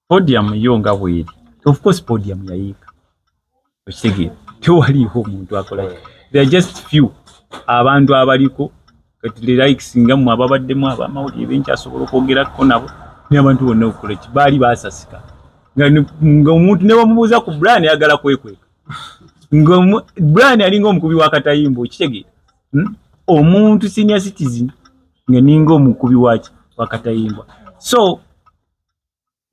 Podium yo nga bweri. Of course podium yayika. Okitegeera. Tewaliho omuntu akola. There are just few abantu abaliko kati like singa mu ababaddemu abamawulire benkyasobola okwogerako nabo n'abantu bonna okukola ki baali baasasika nga omuntu ne bamubuuza ku Brian ayagala kwekweka nga Brian alinga omukubi wa katayimbo okitegeera omuntu senior citizen nga ninga omukubi wa katayimbo so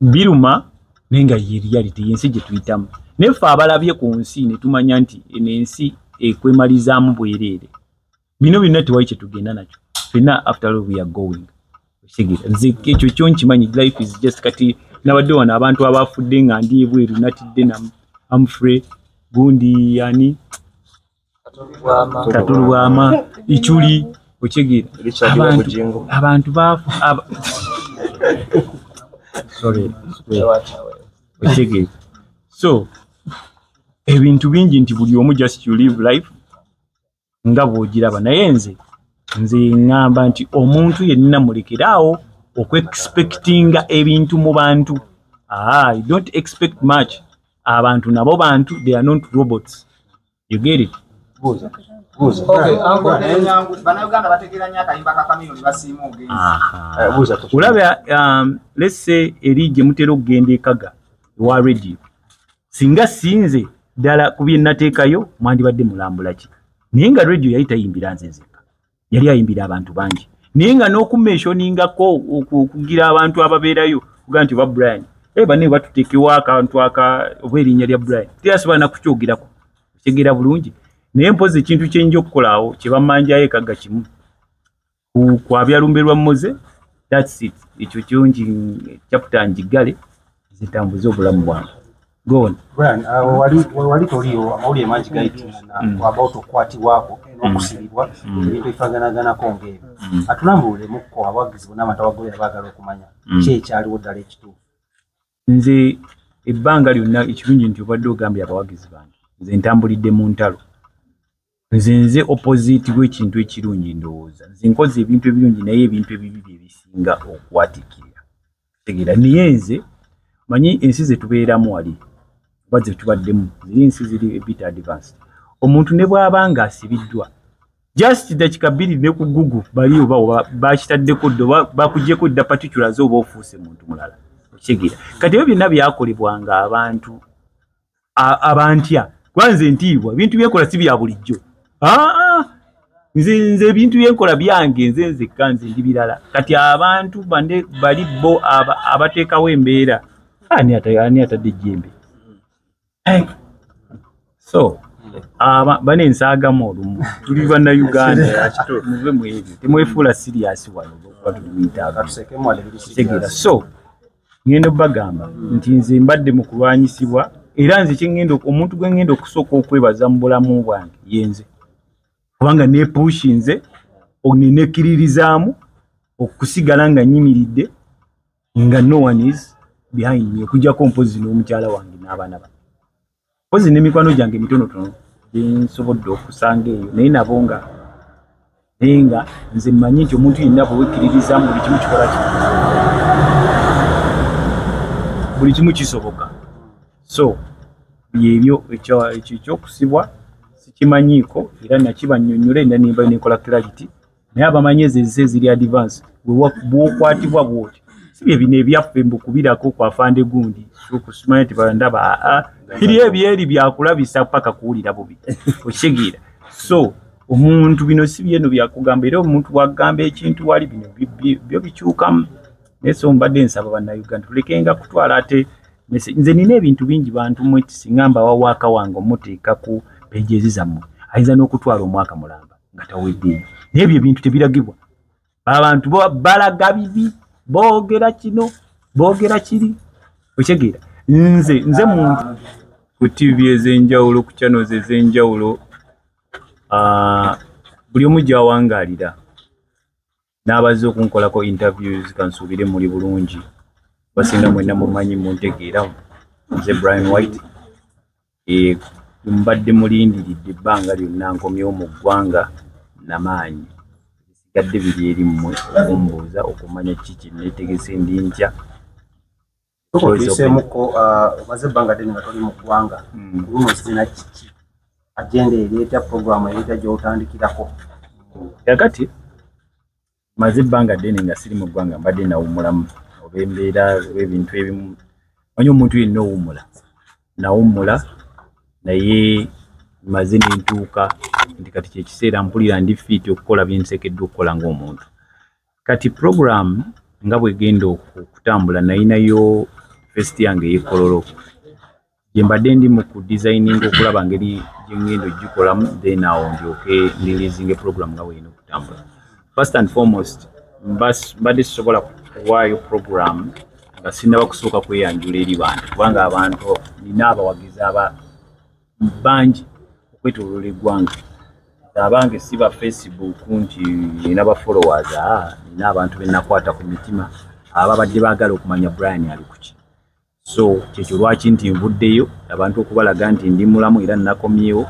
biruma nenga ye reality yensi gye tuyitamu nefe abalabye ku nsi ne tumanya nti ensi ekwemalizaamu bwereere bino bino tewali kye tugenda nakyo fena after all we are going ekyo kyo nkimanyi life is just kati nabadde wano abantu abafudde nga ndi ebweru natidde na Humphrey gundi yani Katulwama Ichuli okitegeera abantu bafu sorry okitegeera so ebintu bingi nti buli omu just you live life nga bwogiraba naye nze ngamba nti omuntu yenna mulekeraawo okwe-expectinga ebintu mu bantu. You don't expect much. Abantu nabo bantu, they are not robots. You get it? Okay, let's say erige mutero kugenda ekaga wa radio. Singa sinze dala kubye nateekayo mwandibadde mulambula ki. Ninga radio yayita yimbira nzenzeka. Yali ayimbira abantu bangi. Ninga n'okumentioninga ko okugira abantu ababeerayo kuga nti ba Brian. Bane batutekewa akantu aka obwerinnya lya Brian. Tiyasiba na kukyogirako. Kigera bulungi. Naye mpoze ekintu kyenjo okukolaawo kye bamanja ekaga kimu. Kwabyalumberwa Moze. That's it. Ekyo kyonji chapter njigale zitambuza obulamu bwange. Go on. Brian, wali toliyo amawuli emanji gaiti na about okwati wako okusibibwa ebintu ebifaganagana konge. Atulambule mukko abagizi bonna abantu abagolera baagala okumanya ki ekyaliwo ddala ekituufu. Nze ebbanga lyonna ekirungi nti obadde ogambye abawagizi bange. Nze ntambulidde mu ntalo. Nze opposite w'ekintu ekirungi ndowooza. Nze nkoze ebintu ebirungi naye ebintu ebibi bye bisinga okwatikirira. Tegeera naye nze manyi ensi ze tubeeramu wali. Baze tubaddemu ziri ensi ziri a bit advanced. Omuntu ne bw'abanga asibiddwa. Just dakika bbiri ne ku Google bali oba bakitaddeko ddo bakuggyeko dda particulars oba ofuuse muntu mulala. Okitegeera. Kati ebyo byonna byakolebwanga abantu abantya. Kwanze ntiibwa ebintu byekola si bya bulijjo. Nze ebintu byenkola byange nze kanze ndi birala. Kati abantu bande bali bo abateekawo embeera. Ani atadde ejjembe. So, bane nsaaga olumu tuli banna Uganda muve mu ebyo temwefuula serious wano batuluyitaaga. So, ngendo bagamba nti nze mbadde mu kulwanyisibwa era nze kyengendo omuntu gwe ngendo okusooka okwebaza mu bulamu bwange yenze. Kubanga ne pushinze onenekiririzaamu okusigala nga nyimiridde nga no one is behind me okujjako mpozi n'omukyala wange n'abaana bange. Pozi n'emikwano gyange mitonotono nsobodde okusanga eyo naye nabo nga nze mmanyi nti omuntu yenna bwewekkiririzaamu buli kimu kikola buli kimu kisoboka. So byebyo ekyokusibwa sikimanyiiko era nakibannyonnyola era nimba nekola clarity naye abamanyi ezo ziri advance bw'okwatibwa bwoti si bye bino ebyaffe mbukubirako kwa Fande gundi okusimanya nti bandaba biri ebyeri byakulabisa paka kuwulira bubi okitegeera. So omuntu bino si byeno byakugamba era omuntu bwagamba ekintu wali bino byo bikyukamu. Naye so mbadde nsaba bannayuganda tulekenga kutwala ate nze nina ebintu bingi bantu mweti singamba wawaaka wange omuteeka ku peejezi zammwe ayinza n'okutwala omwaka mulamba nga taweddeeyo. Naye ebyo ebintu tebiragibwa. Abantu balaga bibi boogera kino boogera kiri okitegeera. Nze muntu ku TV ez'enjawulo ku channels ez'enjawulo buli omu gy'awangaalira n'abazze okunkolako interviews kansuubire muli bulungi basinga mwenna mumanyi muntegeera. Nze Brian White mbadde mulindiridde ebbanga lyonna nkomyewo mu ggwanga namaanyi. Bisigadde biri eri mmwe okumbuuza okumanya kiki neetegese ndi ntya Toko tuisemuko maze banga deni nga toli mu ggwanga luno sina kiki agenda ereeta programu ereeta gy'otandikirako yakati maze banga deni nga siri mu ggwanga mbadde nawummulamu oba embeera ebintu ebimu manyi omuntu yenna nawummula naye maze nentuuka nti kati kyekiseera mpulira ndi fiiti okukola byensekeddwa okukola ng'omuntu kati programu nga bwegenda okutambula nayinayo festi yange ey'ekololo gye mbadde ndi mu kudesigning okulaba ngeri gyengenda ogikolamu then awo ndyoke ndilizinga programu nga bweyina okutambula first and foremost mbadde sisobola kuwaayo programu nga sinaba kusooka kweyanjula eri bantu kubanga abantu nina abawagizi bangi okwetooloola eggwanga abange si ba Facebook nti nina ba followers nina abantu benakwata ku mitima ababadde baagala okumanya Brian ali kuki so kyekyo lwaki nti nvuddeyo abantu okubalaga nti ndi mulamu era nakomyewo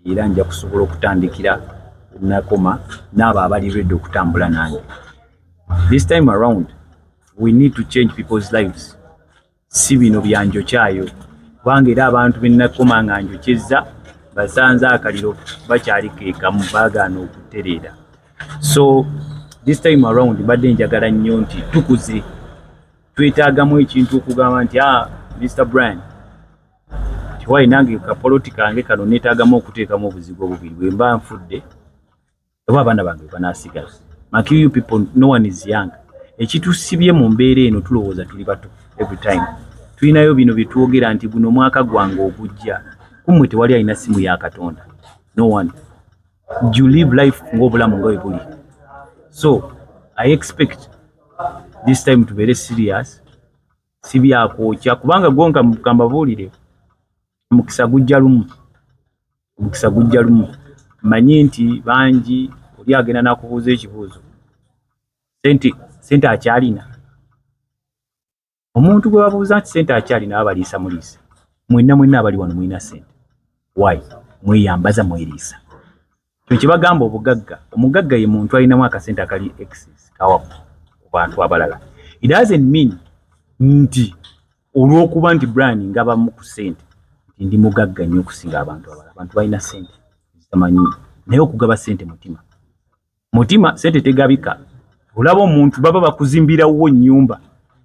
era nja kusobola okutandikira nakoma n'abo abali ready okutambula nange this time around we need to change people's lives si bino byanjokyayo kubanga era abantu benakoma nga njokyezza basanze akaliro bakyaliko ekamu baagaana okutereera so this time around badde njagala nnyo nti tukuze twetaagamu ekintu okugamba nti Mr. Brian tiwayi nange kapoloti kange kano neetaagamu okuteekamu obuzigo bubiri bwe mba nfudde oba abaana bange banaasigala make you people no one is young ekitusibye mu mbeera eno tulowooza tuli bato every time tulinayo bino bye twogera nti guno mwaka gwange ogujja kumwe tewali alina simu ya Katonda no one you live life ng'obulamu nga bwe buli so I expect this time to be serious si byakwokya kubanga gonka mukambabuulire omukisa gujja lumu manyi nti bangi oli agenda nakubuuza ekibuuzo sente akyalina omuntu gwe babuuza nti sente akyalina abaliisa muliisa mwenna abali wano mulina sente why mweyambaza mweriisa kyo kibagamba obugagga omugagga ye muntu alinamu akasente akali excess kawapu ku bantu abalala it doesn't mean nti olw'okuba nti Brian ngabamu ku sente nti ndi mugagga nnyo okusinga abantu abalala abantu balina sente zitamanyi naye okugaba sente mutima sente tegabika olaba omuntu baba bakuzimbirawo nnyumba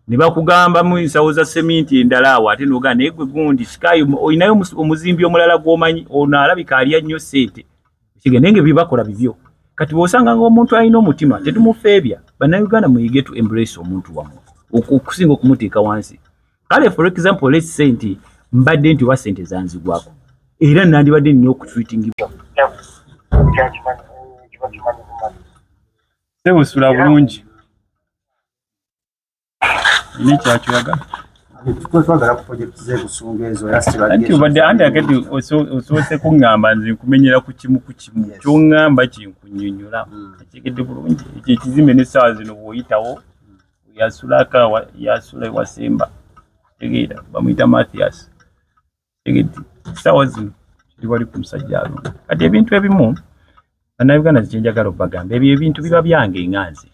ne bakugamba mu nsawo za seminti endala awo ate noga naye gwe gundi sikayo olinayo omuzimbi omulala gw'omanyi ono alabika alya nnyo sente kigende nge bibakola bibyo kati bw'osanga ng'omuntu alina omutima tetumufeebya bannayuganda muyige to embrace omuntu wammwe okusinga okumuteeka wansi kale for example let's say nti mbadde nti wa sente zanzigwako era nandibadde nina okutreatingibwa sebusula bulungi ni kyakiraga twagala ku project z'ebusunga ezo anti obadde andakati osoose kuŋŋamba nze nkumenyera ku kimu ky'oŋŋamba kinkunnyonnyola akigedde bulungi ekyo ekizimbe n'essaawa zino bw'oyitawo yasula wasemba tegeera bamuyita Mathias tegedde essaawa zino kiri wali ku musajja alunga kati ebintu ebimu bannayuganda kyenjagala obagamba ebyo ebintu biba byange enganze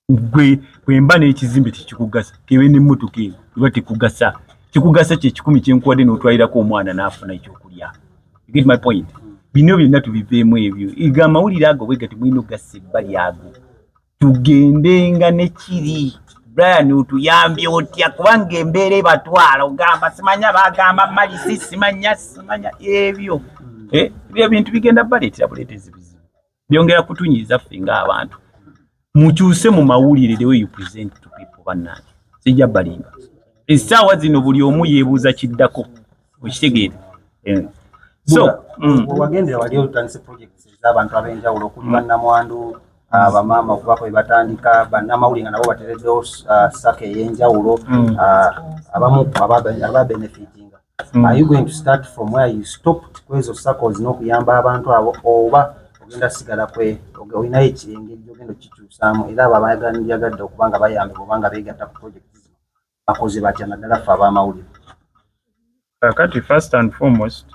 gwe mba n'ekizimbe tekikugasa kebe n'emmotoka eyo biba tekugasa kikugasa kye 10 kyenkuwadde n'otwalirako omwana n'afuna ekyokulya you get my point bino byonna tubiveemu ebyo iga amawulire ago bwe gati mulina okugasa ebbali ago tugendenga ne kiri Brian otuyambye otya kubanga embeera ebatwala ogamba simanya bagamba malisi simanya ebyo ebyo bintu bigenda baleetera buleetezi bizibu byongera kutunyiza ffe ng'abantu mukyuse mu mawulire the way you present to people bannange sijja balinga essaawa zino buli omu yeebuuza kiddako okitegeera so wagendera wali olutandise projects ez'abantu ab'enjawulo okuli bannamwandu abamaama okubako bebatandika bannamawulire nga nabo batereddewo saka ey'enjawulo abamu ababenefitinga are you going to start from where you stopped kwezo circles n'okuyamba abantu abo oba ogenda sigala olinayo ekirenge gyogenda kikyusaamu era abo abayagadde okubanga bayambe obanga beegatta ku project zino bakoze batya naddala ffe ab'amawulire kakati first and foremost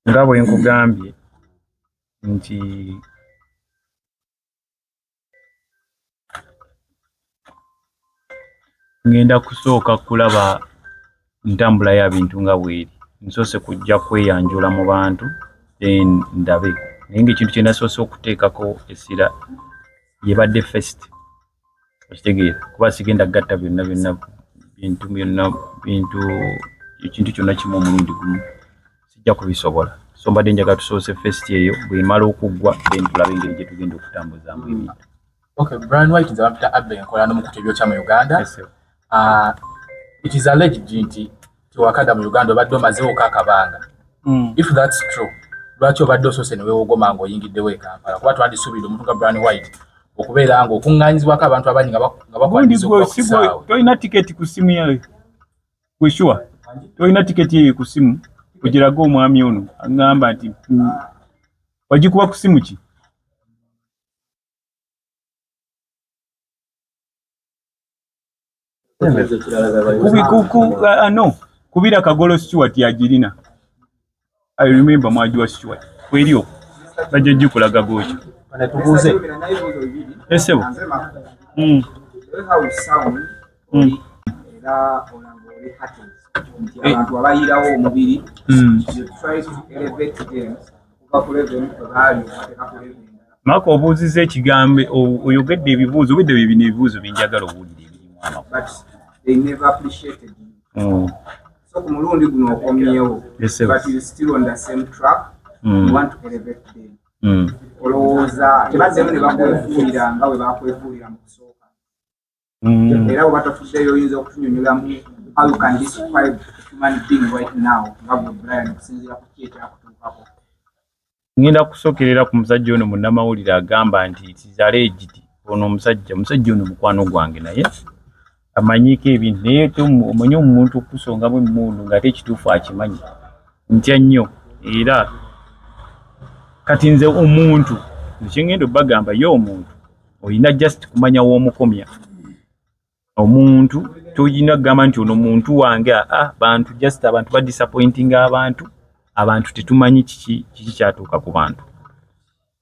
nga bwe nkugambye nti ngenda kusooka kulaba ntambula ya bintu nga bweri nsose kujja kweyanjula mu bantu then ndabe naye ng'ekintu kye nasoose okuteekako essira yebadde first okitegeera kuba sigenda gatta byonna ekintu kyonna kimu omulundi gumu sijja kubisobola so mbadde njagala tusoose first eyo bwemala okuggwa then tulabe engeri gye tugenda okutambuzaamu ebintu. Okay, Brian White nze bampita Abel nkola n'omukutebyo kya mu Uganda. Yes, it is alleged nti tiwakada mu Uganda obadde omazeewo akabanga. If that's true, lwaki obadde osoose ne weewogoma ng'oyingiddewo e Kampala kuba twandisuubira omuntu nga Brian White okubeera ng'okuŋŋaanyizibwako abantu abangi nga bakwaniza okuba ku kisaawe. Tolina tiketi ku ssimu yayo kweshuwa tolina tiketi eyo ku ssimu ogiraga omwami ono aŋŋamba nti wagikuba ku ssimu ki? No, kubira Kagolo Stewart yagirina. I remember mwaji wa Stewart. Kwelio bajja jikulaga gocho. Bana tubuze. Esebo. Era olangole hattens. Abantu abayirawo omubiri. Try to elevate them. Ukakuleve mukabali atekakuleve. Mako obuuziza ekigambe oyogedde ebibuuzo bidde bibino ebibuuzo binjagala obuulire ebirimu amako. But they never appreciated you. So kumulundi guno okomyewo. But you still on the same track. You want to elevate them. Olowooza tebazzeemu ne bakwefuulira nga bwe bakwefuulira mu kusooka. Era bwe batafuddeyo oyinza okutunyonyolamu how you can describe human being right now nga bwe Brian okusinziira ku ki ekyakutuukako. Ngenda kusookerera ku musajja ono munnamawulire agamba nti tizale egiti ono omusajja ono mukwano gwange naye amanyiiko ebintu naye omanyi omuntu okusongamu emmundu ng'ate ekituufu akimanyi ntya nnyo era kati nze omuntu ekyengenda obbagamba ye omuntu olina just kumanya w'omukomya omuntu toyina kugamba nti ono muntu wange bantu just abantu badisappointinga abantu tetumanyi kiki kyatuuka ku bantu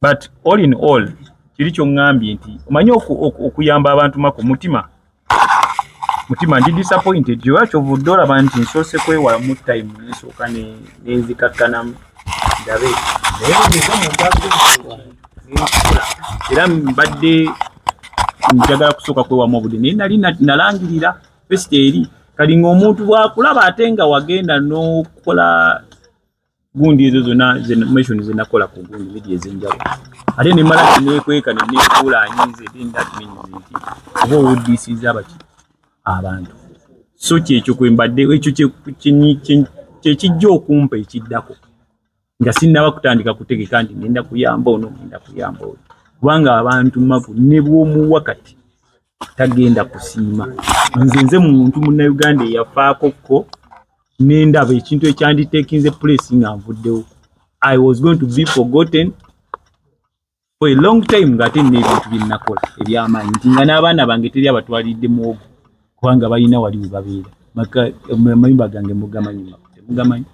but all in all kiri kyongambye nti omanyi okuyamba abantu mako mutima ndi disappointed lwaki ovudde olaba nti nsoose kwewala mu time nesooka nenzikakkanamu ndabe era mbadde njagala kusooka kwewamu obudde naye nali nalangirira fest eri kali ng'omuntu bwakulaba ate nga wagenda n'okukola gundi ezo zonna meshoni zenakola ku gundi video ezenjawulo ate nemala nekweka nenekuulaanyize then that means nti oba owuddisiza abantu so kyekyo kwembadde ekyo kyekijja okumpa ekiddako nga sinnaba kutandika kutegeka nti ngenda kuyamba ono kubanga abantu mavu ne bw'omuwa kati tagenda kusiima nze muntu munnayuganda eyafaakokko nendaba ekintu ekyanditekinze place nga nvuddewo I was going to be forgotten for a long time ng'ate n'ebintu bye nakola eby'amaanyi nti nga n'abaana bange teri abatwalidde muwogo kubanga balina wali we babeera amayumba gange mugamanyi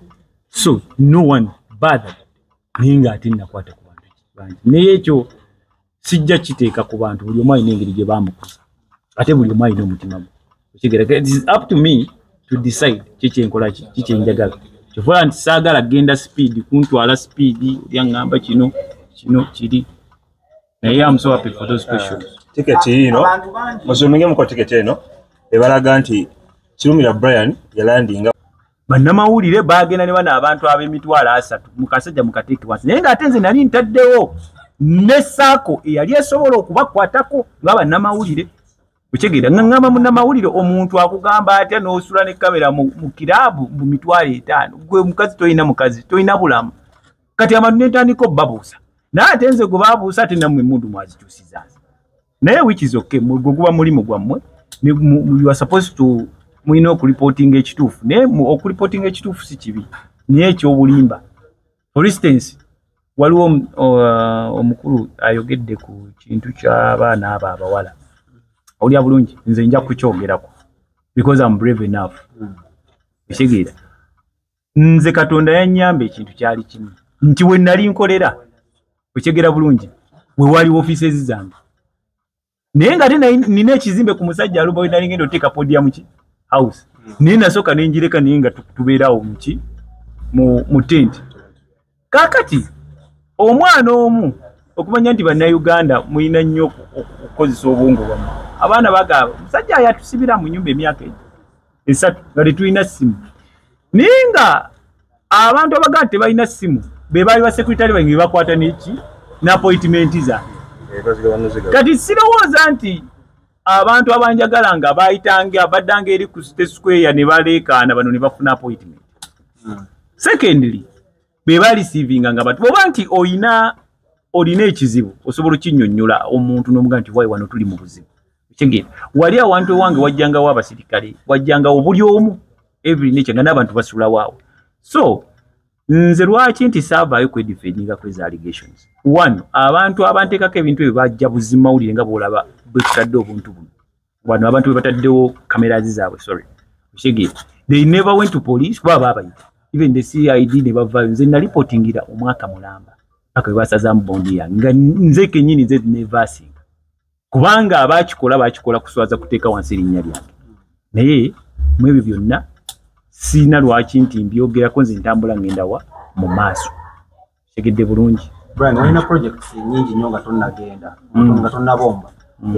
so no one bothered naye ng'ate nakwata ku bantu bangi naye ekyo sijja kiteeka ku bantu buli omu alina engeri gye bamukuza ate buli omu alina omutima gwe okitegeera it is up to me to decide kikyenkola kikyenjagala kyofuula nti saagala genda speed kuntwala speed olyaŋŋamba kino kiri naye I'm so happy for those questions. Tiketi ino musomenge muko tiketi eno ebalaga nti Kirumira Brian yalandinga bannamawulire baagenda ne bana abantu ab'emitwalo 3 mukasajja mukateeki wansi naye ng'ate nze nali ntaddewo ne saako eyali esobola okubakwatako nga bannamawulire okitegeera ngamba munnamawulire omuntu akugamba atya n'osula ne kamera mu kiraabu mu mitwalo 5 gwe mukazi toyina bulamu kati abantu netandika obbabuusa naye ate nze gwe baabuusa ate nammwe emmundu mwazikyusizaazi naye which is okay gwe guba mulimu gwammwe you are supposed to mulina okureportinga ekituufu naye okureportinga ekituufu si kibi naye ekyobulimba for instance waliwo omukulu ayogedde ku kintu ky'abaana abo abawala olya bulungi nze nja kukyogerako because I'm brave enough ekitegeera nze Katonda yannyamba ekintu kyali kimu nti we nali nkolera okitegeera bulungi we wali offices zange naye nga ate nina ekizimbe ku musajja alumba we nali ngenda oteeka podium ki house naye nasooka nenjireka naye nga tubeerawo muki mu tent. Kaakati omwana omu okumanya nti bannayuganda mulina nnyo okukozesa obwongo bwammwe. Abaana bagamba musajja yatusibira mu nnyumba emyaka esatu nga tetulina ssimu, naye nga abantu abaganda tebalina ssimu be baali basekretari bange be bakwata neki n'appointmenti zange. Kati sirowooza nti abantu abanjagala nga baayitanga baddanga eri ku square ne baleekaana bano ne bafuna appointment. Secondly, be balisiivinga nga batu oba nti olina ekizibu osobola okinnyonnyola omuntu n'omuga nti wayi wano tuli mu buzibu. Kigenda wali awantu ewange wajjangawo abasirikale, wajjangawo buli omu every nature nga n'abantu basula waawo. So nze lwaki nti saavaayo kwedifendinga kweza allegations. One, abantu abanteekako ebintu ebyo bajja buzima mawulire nga bw'olaba bwetutadde obuntu buno. Wano abantu be bataddewo cameras zaabwe, sorry. Kigenda they never went to police kuba baabayita. Even the CID ne bavaayo. Nze nalipotingira omwaka mulamba paka we basazaamu bondi yange nga nze kennyini nze nevasinga kubanga abakikola kuswaza kuteeka wansi erinnya lyange. Naye mu ebyo byonna sina lwaki nti mbyogerako nze ntambula ngenda wa mu maaso. Tegedde bulungi. Brian, walina projects nyingi nnyo nga tonnagenda nga tonnabomba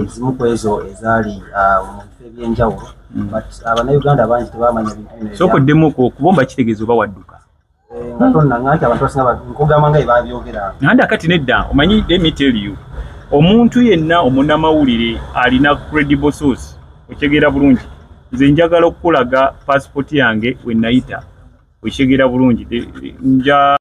ezimu ku ezo ezaali mu bifo ebyenjawulo but abannayuganda bangi tebamanya bintu bino. Sokoddemu okubomba kitegeeza oba wadduka nga tonnanga nti abantu basinga nkugamba nga ebabyogera nanda kati nedda omanyi let me tell you omuntu yenna omunnamawulire alina credible source okyegera bulungi. Nze njagala okukulaga passport yange we nayita okyegera bulungi nja